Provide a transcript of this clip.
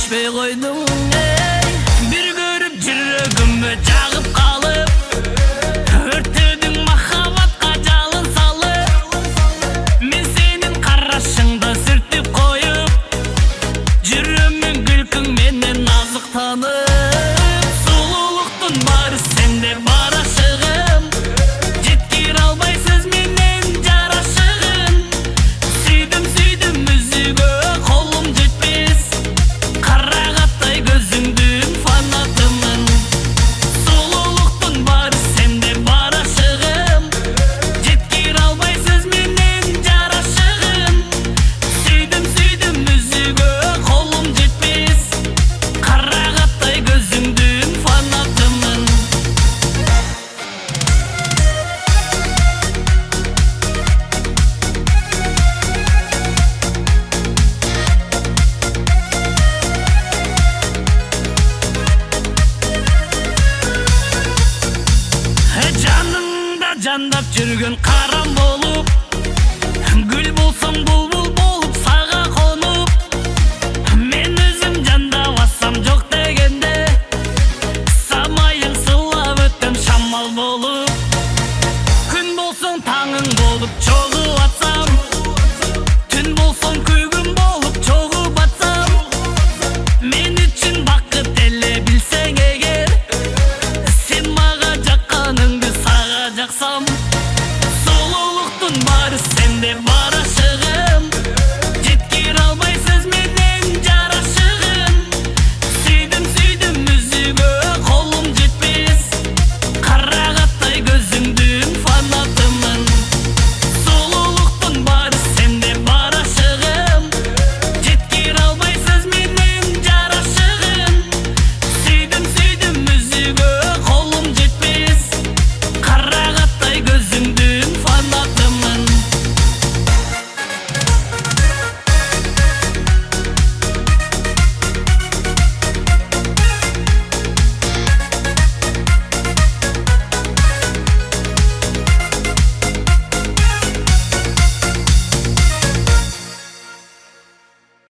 düşpey koydum bir görüp жүрөгүмө жагып калып өртөдүң махабатка жалын салып мен сенин карашыңда сүртүп коюп жүрөмүн күлкүң менен азыктанып сулуулуктун баары сенде бар ашыгым жеткире албай сөз менен жарашыгын сүйдүм сүйдүм үзүүгө колум жетпес карагаттай көзүңдүн фанатымын сулуулуктун баары сенде бар ашыгым жеткире албай сөз менен жарашыгын сүйдүм сүйдүм үзүүгө колум жетпес карагаттай көзүңдүн фанатымын жанымда жандап жүргөн кара